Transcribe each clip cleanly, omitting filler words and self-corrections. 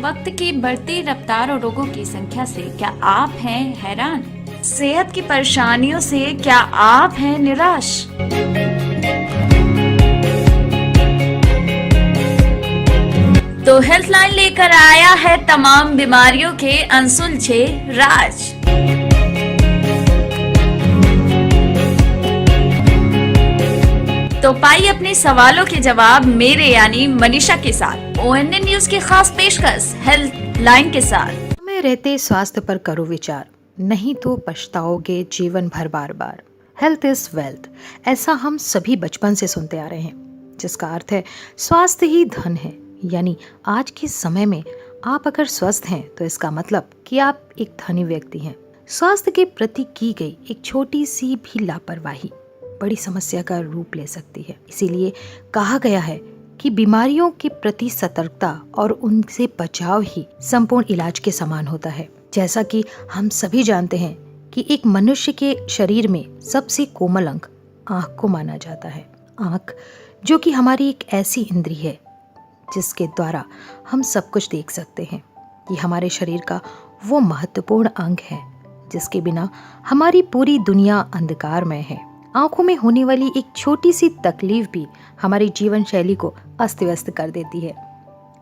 वक्त की बढ़ती रफ्तार और रोगों की संख्या से क्या आप हैं हैरान? सेहत की परेशानियों से क्या आप हैं निराश? तो हेल्थलाइन लेकर आया है तमाम बीमारियों के अनसुलझे राज। तो पाइए अपने सवालों के जवाब मेरे यानी मनीषा के साथ ONN न्यूज की खास पेशकश हेल्थ लाइन के साथ। में रहते स्वास्थ्य पर करो विचार, नहीं तो पछताओगे जीवन भर बार बार। हेल्थ इज वेल्थ, ऐसा हम सभी बचपन से सुनते आ रहे हैं, जिसका अर्थ है स्वास्थ्य ही धन है। यानी आज के समय में आप अगर स्वस्थ हैं तो इसका मतलब कि आप एक धनी व्यक्ति हैं। स्वास्थ्य के प्रति की गई एक छोटी सी भी लापरवाही बड़ी समस्या का रूप ले सकती है। इसीलिए कहा गया है कि बीमारियों के प्रति सतर्कता और उनसे बचाव ही संपूर्ण इलाज के समान होता है। जैसा कि हम सभी जानते हैं कि एक मनुष्य के शरीर में सबसे कोमल अंग आँख को माना जाता है। आँख जो कि हमारी एक ऐसी इंद्रिय है जिसके द्वारा हम सब कुछ देख सकते हैं। ये हमारे शरीर का वो महत्वपूर्ण अंग है जिसके बिना हमारी पूरी दुनिया अंधकारमय है। आंखों में होने वाली एक छोटी सी तकलीफ भी हमारी जीवन शैली को अस्त व्यस्त कर देती है।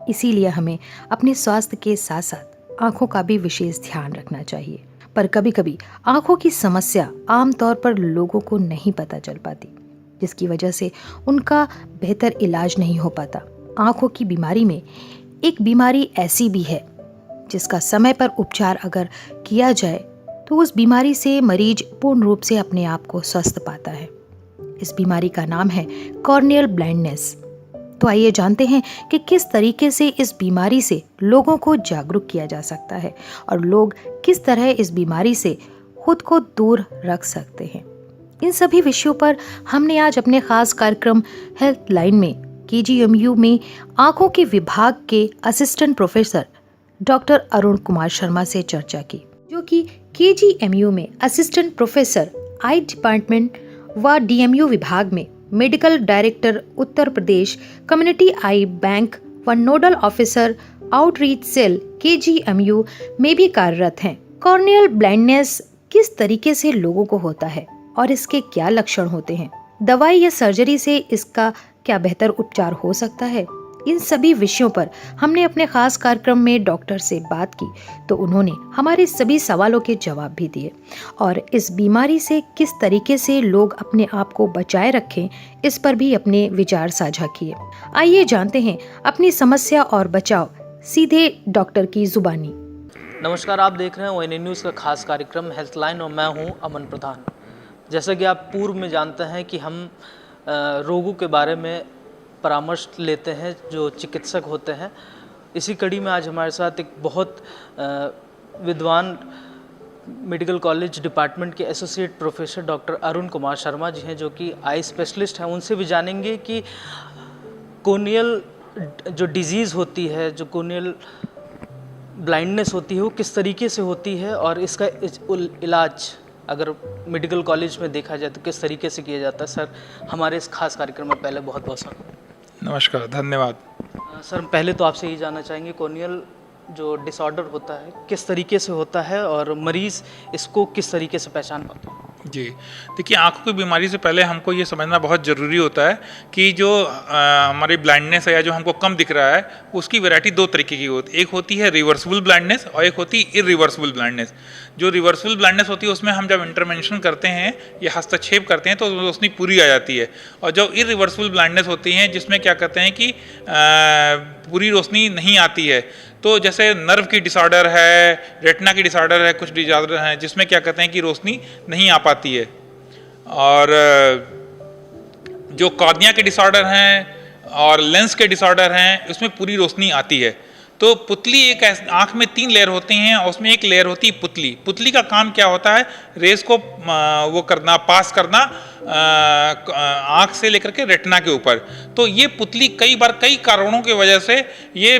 इसीलिए हमें अपने स्वास्थ्य के साथ साथ आंखों का भी विशेष ध्यान रखना चाहिए। पर कभी कभी आंखों की समस्या आमतौर पर लोगों को नहीं पता चल पाती, जिसकी वजह से उनका बेहतर इलाज नहीं हो पाता। आंखों की बीमारी में एक बीमारी ऐसी भी है जिसका समय पर उपचार अगर किया जाए तो उस बीमारी से मरीज पूर्ण रूप से अपने आप को स्वस्थ पाता है। इस बीमारी का नाम है कॉर्नियल ब्लाइंडनेस। तो आइए जानते हैं कि किस तरीके से इस बीमारी से लोगों को जागरूक किया जा सकता है और लोग किस तरह इस बीमारी से खुद को दूर रख सकते हैं। इन सभी विषयों पर हमने आज अपने खास कार्यक्रम हेल्थ लाइन में KGMU में आंखों के विभाग के assistant professor doctor Arun Kumar Sharma से चर्चा की, जो कि KGMU में असिस्टेंट प्रोफेसर आई डिपार्टमेंट व DMU विभाग में medical director Uttar Pradesh community eye bank व nodal officer outreach cell KGMU में भी कार्यरत हैं। कॉर्नियल ब्लाइंडनेस किस तरीके से लोगों को होता है और इसके क्या लक्षण होते हैं, दवाई या सर्जरी से इसका क्या बेहतर उपचार हो सकता है, इन सभी विषयों पर हमने अपने खास कार्यक्रम में डॉक्टर से बात की तो उन्होंने हमारे सभी सवालों के जवाब भी दिए और इस बीमारी से किस तरीके से लोग अपने आप को बचाए रखें इस पर भी अपने विचार साझा किए। आइए जानते हैं अपनी समस्या और बचाव सीधे डॉक्टर की जुबानी। नमस्कार, आप देख रहे हैं ONN न्यूज़ का खास कार्यक्रम हेल्थ लाइन और मैं हूं अमन प्रधान। जैसा कि आप पूर्व में जानते हैं कि हम रोगों के बारे में परामर्श लेते हैं जो चिकित्सक होते हैं। इसी कड़ी में आज हमारे साथ एक बहुत विद्वान मेडिकल कॉलेज डिपार्टमेंट के associate professor doctor Arun Kumar Sharma ji हैं, जो कि आई स्पेशलिस्ट हैं। उनसे भी जानेंगे कि कॉर्नियल जो डिजीज़ होती है, जो कॉर्नियल ब्लाइंडनेस होती है, वो किस तरीके से होती है और इसका इलाज अगर मेडिकल कॉलेज में देखा जाए तो किस तरीके से किया जाता है। सर, हमारे इस खास कार्यक्रम में पहले बहुत बहुत स्वागत। नमस्कार, धन्यवाद। सर, पहले तो आपसे ये जानना चाहेंगे कॉर्नियल जो डिसऑर्डर होता है किस तरीके से होता है और मरीज़ इसको किस तरीके से पहचान पाता है? जी, देखिए, आंखों की बीमारी से पहले हमको ये समझना बहुत ज़रूरी होता है कि जो हमारी ब्लाइंडनेस है या जो हमको कम दिख रहा है उसकी वैरायटी दो तरीके की होती है। एक होती है रिवर्सिबल ब्लाइंडनेस और एक होती है इरिवर्सिबल ब्लाइंडनेस। जो रिवर्सिबल ब्लाइंडनेस होती है उसमें हम जब इंटरवेंशन करते हैं या हस्तक्षेप करते हैं तो रोशनी पूरी आ जाती है, और जो इरिवर्सिबल ब्लाइंडनेस होती है जिसमें क्या कहते हैं कि पूरी रोशनी नहीं आती है। तो जैसे नर्व की डिसऑर्डर है, रेटिना की डिसऑर्डर है, कुछ डिसऑर्डर हैं जिसमें क्या कहते हैं कि रोशनी नहीं आ पाती है। और जो कॉर्निया के डिसऑर्डर हैं और लेंस के डिसऑर्डर हैं उसमें पूरी रोशनी आती है। तो पुतली एक आँख में 3 लेयर होती हैं और उसमें एक लेयर होती है पुतली। पुतली का काम क्या होता है? रेस को वो करना, पास करना आँख से लेकर के रेटिना के ऊपर। तो ये पुतली कई बार कई कारणों की वजह से ये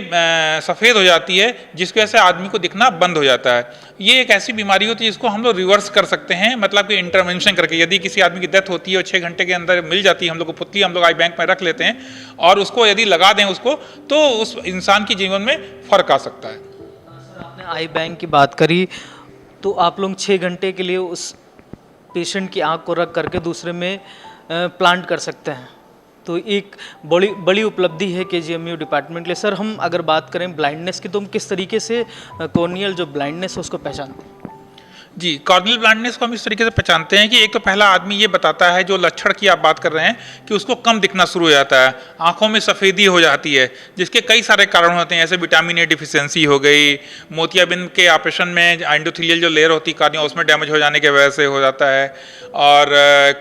सफ़ेद हो जाती है, जिसकी वजह से आदमी को दिखना बंद हो जाता है। ये एक ऐसी बीमारी होती है जिसको हम लोग रिवर्स कर सकते हैं, मतलब कि इंटरवेंशन करके। यदि किसी आदमी की डेथ होती है और 6 घंटे के अंदर मिल जाती है हम लोग को पुतली, हम लोग आई बैंक में रख लेते हैं और उसको यदि लगा दें उसको, तो उस इंसान के जीवन में फ़र्क आ सकता है। सर, आपने आई बैंक की बात करी, तो आप लोग 6 घंटे के लिए उस पेशेंट की आंख को रख करके दूसरे में प्लांट कर सकते हैं, तो एक बड़ी बड़ी उपलब्धि है केजीएमयू डिपार्टमेंट के लिए। सर, हम अगर बात करें ब्लाइंडनेस की, तो हम किस तरीके से कॉर्नियल जो ब्लाइंडनेस है उसको पहचानते हैं? जी, कॉर्नियल ब्लाइंडनेस को हम इस तरीके से पहचानते हैं कि एक तो पहला आदमी ये बताता है, जो लक्षण की आप बात कर रहे हैं, कि उसको कम दिखना शुरू हो जाता है, आंखों में सफ़ेदी हो जाती है, जिसके कई सारे कारण होते हैं, जैसे विटामिन ए डिफिशियंसी हो गई, मोतियाबिंद के ऑपरेशन में एंडोथेलियल जो लेयर होती है कार्निया उसमें डैमेज हो जाने की वजह से हो जाता है, और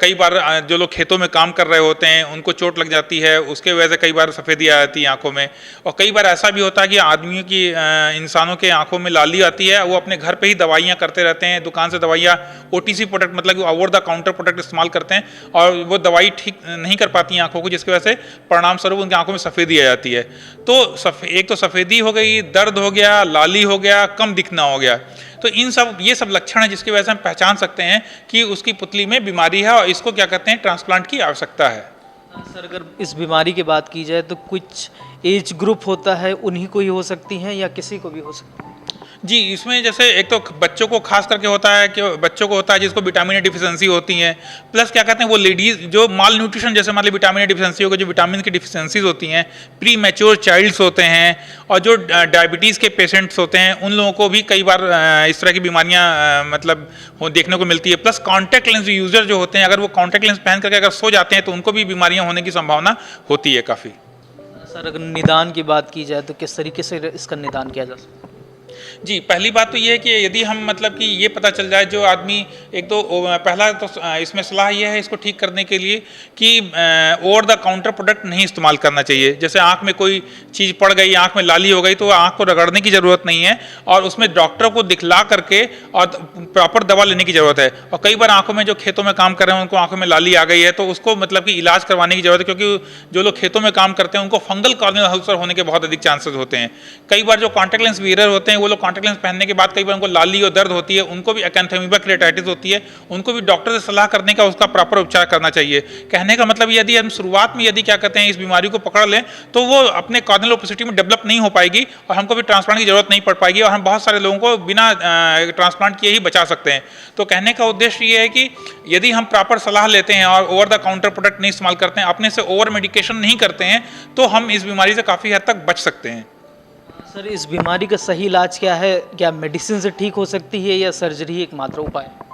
कई बार जो लोग खेतों में काम कर रहे होते हैं उनको चोट लग जाती है, उसके वजह से कई बार सफ़ेदी आ जाती है आंखों में। और कई बार ऐसा भी होता है कि आदमियों की इंसानों के आंखों में लाली आती है, वो अपने घर पे ही दवाइयाँ करते रहते हैं, दुकान से दवाइयाँ ओटीसी प्रोडक्ट मतलब ओवर द काउंटर प्रोडक्ट इस्तेमाल करते हैं, और वो दवाई ठीक नहीं कर पाती हैं आंखों को, जिसकी वजह से परिणाम स्वरूप उनकी आंखों में सफ़ेदी आ जाती है। तो एक तो सफ़ेदी हो गई, दर्द हो गया, लाली हो गया, कम दिखना हो गया। तो ये सब लक्षण है जिसकी वजह से हम पहचान सकते हैं कि उसकी पुतली में बीमारी है और इसको क्या कहते हैं, ट्रांसप्लांट की आवश्यकता है। सर, अगर इस बीमारी की बात की जाए तो कुछ एज ग्रुप होता है, उन्हीं को ही हो सकती हैं या किसी को भी हो सकती है? जी, इसमें जैसे एक तो बच्चों को खास करके होता है कि बच्चों को होता है जिसको विटामिन ए डिफिशियंसी होती है, प्लस क्या कहते हैं वो लेडीज़ जो माल न्यूट्रिशन, जैसे मान ली विटामिन ए डिफिशियंसी हो गई, जो विटामिन की डिफिशियंसीज होती हैं, प्री मैच्योर चाइल्ड्स होते हैं, और जो डायबिटीज़ के पेशेंट्स होते हैं उन लोगों को भी कई बार इस तरह की बीमारियाँ मतलब देखने को मिलती है। प्लस कॉन्टैक्ट लेंस यूज़र जो होते हैं, अगर वो कॉन्टैक्ट लेंस पहन करके अगर सो जाते हैं तो उनको भी बीमारियाँ होने की संभावना होती है काफ़ी। सर, अगर निदान की बात की जाए तो किस तरीके से इसका निदान किया जा सकता है? जी, पहली बात तो ये है कि यदि हम मतलब कि ये पता चल जाए जो आदमी, एक तो पहला तो इसमें सलाह ये है इसको ठीक करने के लिए कि ओवर द काउंटर प्रोडक्ट नहीं इस्तेमाल करना चाहिए। जैसे आँख में कोई चीज़ पड़ गई, आँख में लाली हो गई, तो आँख को रगड़ने की ज़रूरत नहीं है और उसमें डॉक्टर को दिखला करके और प्रॉपर दवा लेने की ज़रूरत है। और कई बार आँखों में जो खेतों में काम कर रहे हैं उनको आँखों में लाली आ गई है, तो उसको मतलब कि इलाज करवाने की ज़रूरत है, क्योंकि जो लोग खेतों में काम करते हैं उनको फंगल कॉर्नियल अल्सर होने के बहुत अधिक चांसेस होते हैं। कई बार जो कॉन्टैक्ट लेंस वीयर होते हैं वो लोग कॉन्टैक्ट लेंस पहनने के बाद कई बार उनको लाली और दर्द होती है, उनको भी अकैंथोमीबा केरेटाइटिस होती है, उनको भी डॉक्टर से सलाह करने का उसका प्रॉपर उपचार करना चाहिए। कहने का मतलब यदि हम शुरुआत में यदि क्या कहते हैं इस बीमारी को पकड़ लें तो वो अपने कॉर्नियल ओपेसिटी में डेवलप नहीं हो पाएगी और हमको भी ट्रांसप्लांट की जरूरत नहीं पड़ पाएगी और हम बहुत सारे लोगों को बिना ट्रांसप्लांट किए ही बचा सकते हैं। तो कहने का उद्देश्य ये है कि यदि हम प्रॉपर सलाह लेते हैं और ओवर द काउंटर प्रोडक्ट नहीं इस्तेमाल करते हैं, अपने से ओवर मेडिकेशन नहीं करते हैं, तो हम इस बीमारी से काफ़ी हद तक बच सकते हैं। सर, इस बीमारी का सही इलाज क्या है? क्या मेडिसिन से ठीक हो सकती है या सर्जरी ही एकमात्र उपाय है?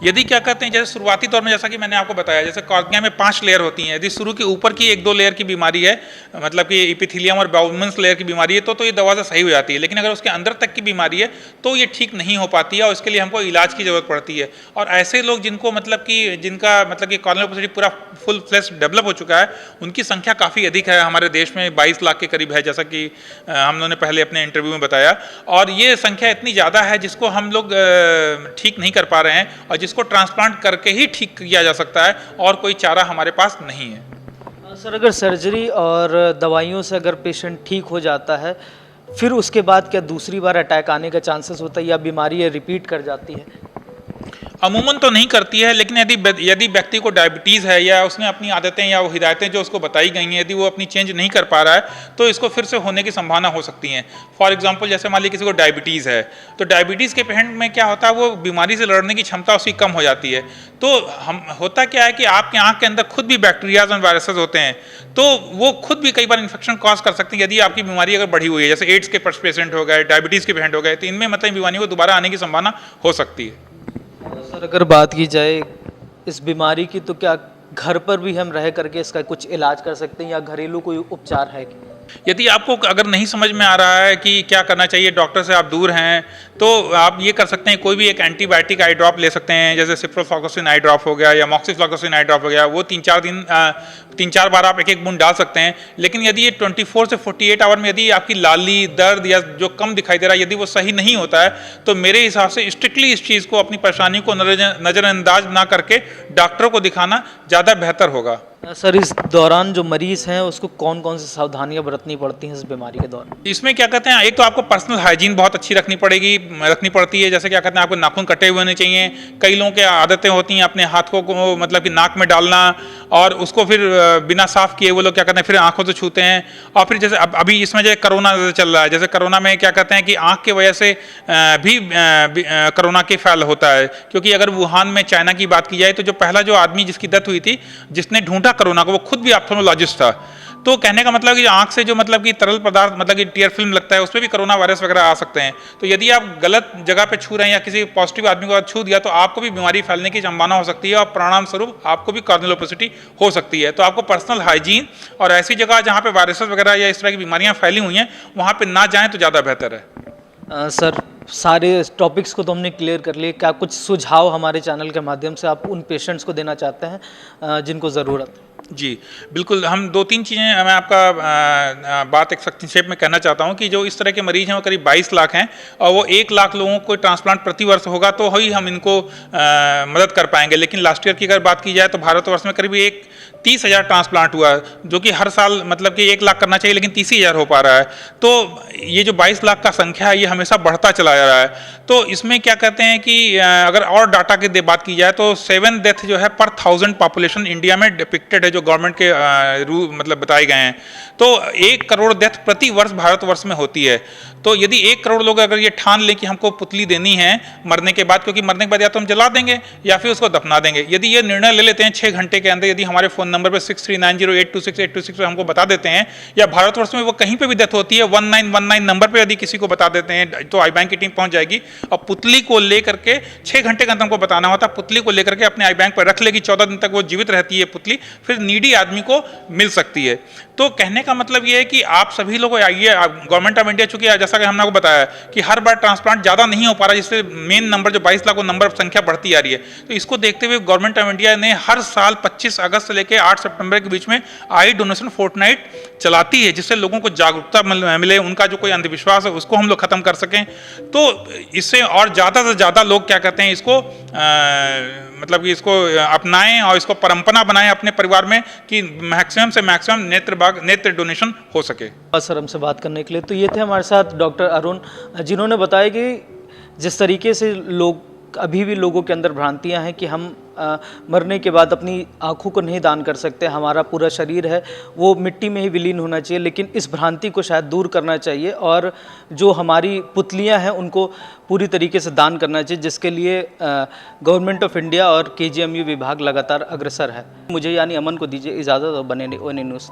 यदि क्या कहते हैं जैसे शुरुआती तौर में, जैसा कि मैंने आपको बताया, जैसे कॉर्निया में 5 लेयर होती हैं, यदि शुरू के ऊपर की 1-2 लेयर की बीमारी है, मतलब कि एपिथेलियम और बाउमन्स लेयर की बीमारी है, तो ये दवा से सही हो जाती है। लेकिन अगर उसके अंदर तक की बीमारी है तो ये ठीक नहीं हो पाती है और इसके लिए हमको इलाज की ज़रूरत पड़ती है। और ऐसे लोग जिनको मतलब कि जिनका मतलब कि कॉर्नियल ओपेसिटी पूरा फुल फ्लैश डेवलप हो चुका है, उनकी संख्या काफ़ी अधिक है। हमारे देश में 22 लाख के करीब है, जैसा कि हम लोगों ने पहले अपने इंटरव्यू में बताया। और ये संख्या इतनी ज़्यादा है जिसको हम लोग ठीक नहीं कर पा रहे हैं और जिसको ट्रांसप्लांट करके ही ठीक किया जा सकता है और कोई चारा हमारे पास नहीं है। सर, अगर सर्जरी और दवाइयों से अगर पेशेंट ठीक हो जाता है, फिर उसके बाद क्या दूसरी बार अटैक आने का चांसेस होता है या बीमारी ये रिपीट कर जाती है? अमूमन तो नहीं करती है, लेकिन यदि व्यक्ति को डायबिटीज़ है या उसने अपनी आदतें या वो हिदायतें जो उसको बताई गई हैं यदि वो अपनी चेंज नहीं कर पा रहा है तो इसको फिर से होने की संभावना हो सकती है। फॉर एग्जांपल, जैसे मान लीजिए किसी को डायबिटीज़ है तो डायबिटीज़ के पेशेंट में क्या होता है, वो बीमारी से लड़ने की क्षमता उसकी कम हो जाती है। तो होता क्या है कि आपके आँख के अंदर खुद भी बैक्टीरियाज और वायरसेस होते हैं, तो वो खुद भी कई बार इन्फेक्शन कॉज कर सकते हैं यदि आपकी बीमारी अगर बढ़ी हुई है। जैसे एड्स के पेशेंट हो गए, डायबिटीज़ के पेशेंट हो गए, तो इनमें मतलब बीमारी को दोबारा आने की संभावना हो सकती है। सर, अगर बात की जाए इस बीमारी की, तो क्या घर पर भी हम रह करके इसका कुछ इलाज कर सकते हैं या घरेलू कोई उपचार है? यदि आपको अगर नहीं समझ में आ रहा है कि क्या करना चाहिए, डॉक्टर से आप दूर हैं, तो आप ये कर सकते हैं, कोई भी एक एंटीबायोटिक आई ड्रॉप ले सकते हैं, जैसे सिप्रोफ्लॉक्सासिन आई ड्रॉप हो गया या मॉक्सिफ्लॉक्सासिन आई ड्रॉप हो गया। वो 3-4 बार आप एक बूंद डाल सकते हैं। लेकिन यदि ये 24 से 48 आवर में यदि आपकी लाली, दर्द या जो कम दिखाई दे रहा है यदि वो सही नहीं होता है, तो मेरे हिसाब से स्ट्रिक्टली इस चीज़ को, अपनी परेशानी को नज़रअंदाज ना करके डॉक्टरों को दिखाना ज़्यादा बेहतर होगा। सर, इस दौरान जो मरीज़ हैं उसको कौन कौन सी सावधानियां बरतनी पड़ती हैं इस बीमारी के दौरान? इसमें क्या कहते हैं, एक तो आपको पर्सनल हाइजीन बहुत अच्छी रखनी पड़ती है। जैसे क्या कहते हैं, आपको नाखून कटे हुए होने चाहिए। कई लोगों की आदतें होती हैं अपने हाथों को मतलब कि नाक में डालना और उसको फिर बिना साफ किए वो लोग क्या कहते हैं फिर आंखों से छूते हैं। और फिर जैसे अभी इसमें जो कोरोना चल रहा है, जैसे कोरोना में क्या कहते हैं कि आंख की वजह से भी कोरोना के फैल होता है। क्योंकि अगर वुहान में, चाइना की बात की जाए, तो जो पहला जो आदमी जिसकी डेथ हुई थी, जिसने ढूंढा कोरोना को, वो खुद भी ऑप्थेल्मोलॉजिस्ट था। तो कहने का मतलब कि आंख से जो मतलब कि तरल पदार्थ मतलब कि टीयर फिल्म लगता है, उसमें भी कोरोना वायरस वगैरह आ सकते हैं। तो यदि आप गलत जगह पे छू रहे हैं या किसी पॉजिटिव आदमी को छू दिया, तो आपको भी बीमारी फैलने की संभावना हो सकती है और परिणाम स्वरूप आपको भी कार्डियोलोपेसिटी हो सकती है। तो आपको पर्सनल हाइजीन और ऐसी जगह जहाँ पे वायरसेस वगैरह या इस तरह की बीमारियाँ फैली हुई हैं, वहाँ पर ना जाएँ तो ज़्यादा बेहतर है। सर, सारे टॉपिक्स को तो हमने क्लियर कर लिए। क्या कुछ सुझाव हमारे चैनल के माध्यम से आप उन पेशेंट्स को देना चाहते हैं जिनको ज़रूरत है? जी बिल्कुल, हम 2-3 चीज़ें मैं आपका बात एक संक्षेप में कहना चाहता हूं कि जो इस तरह के मरीज हैं वो करीब 22 लाख हैं और वो 1 लाख लोगों को ट्रांसप्लांट प्रति वर्ष होगा तो ही हम इनको मदद कर पाएंगे। लेकिन लास्ट ईयर की अगर बात की जाए तो भारतवर्ष में करीब 30,000 ट्रांसप्लांट हुआ, जो कि हर साल मतलब कि 1 लाख करना चाहिए लेकिन 30,000 हो पा रहा है। तो ये जो 22 लाख का संख्या है ये हमेशा बढ़ता चला जा रहा है। तो इसमें क्या कहते हैं कि अगर और डाटा की बात की जाए तो 7 डेथ जो है पर 1000 पॉपुलेशन इंडिया में डिपिक्टेड है, जो गवर्नमेंट के मतलब बताए गए हैं। तो 1 करोड़ डेथ प्रति वर्ष भारतवर्ष में होती है। तो यदि 1 करोड़ लोग अगर ये ठान लें कि हमको पुतली देनी है मरने के बाद, क्योंकि मरने के बाद या तो हम जला देंगे या फिर उसको दफना देंगे, यदि ये निर्णय ले लेते हैं 6 घंटे के अंदर, यदि हमारे फ़ोन नंबर पर 6390826826 पर हमको बता देते हैं, या भारतवर्ष में वो कहीं पे भी डेथ होती है 1919 नंबर पे यदि किसी को बता देते हैं, तो आई बैंक की टीम पहुंच जाएगी और पुतली को लेकर के 6 घंटे के अंदर हमको बताना होता है, पुतली को लेकर के अपने आई बैंक पर रख लेगी। 14 दिन तक वो जीवित रहती है पुतली, फिर नीडी आदमी को मिल सकती है। तो कहने का मतलब ये है कि आप सभी लोग आइए। गवर्नमेंट ऑफ इंडिया, चूंकि जैसा कि हमने आपको बताया कि हर बार ट्रांसप्लांट ज़्यादा नहीं हो पा रहा, जिससे मेन नंबर जो 22 लाख वो नंबर संख्या बढ़ती आ रही है। तो इसको देखते हुए गवर्नमेंट ऑफ इंडिया ने हर साल 25 अगस्त से लेकर 8 सितंबर के बीच में आई डोनेशन फोर्टनाइट चलाती है, जिससे लोगों को जागरूकता मिले, उनका जो कोई अंधविश्वास है उसको हम लोग खत्म कर सकें। तो इससे और ज़्यादा से ज़्यादा लोग क्या कहते हैं इसको मतलब कि इसको अपनाएं और इसको परंपरा बनाएं अपने परिवार में कि मैक्सिमम से मैक्सिमम नेत्र डोनेशन हो सके। सर, हमसे बात करने के लिए तो ये थे हमारे साथ डॉक्टर अरुण, जिन्होंने बताया कि जिस तरीके से लोग अभी भी लोगों के अंदर भ्रांतियां हैं कि हम मरने के बाद अपनी आँखों को नहीं दान कर सकते, हमारा पूरा शरीर है वो मिट्टी में ही विलीन होना चाहिए। लेकिन इस भ्रांति को शायद दूर करना चाहिए और जो हमारी पुतलियां हैं उनको पूरी तरीके से दान करना चाहिए, जिसके लिए गवर्नमेंट ऑफ इंडिया और KGMU विभाग लगातार अग्रसर है। मुझे यानी अमन को दीजिए इजाज़त और बने ONA न्यूज़।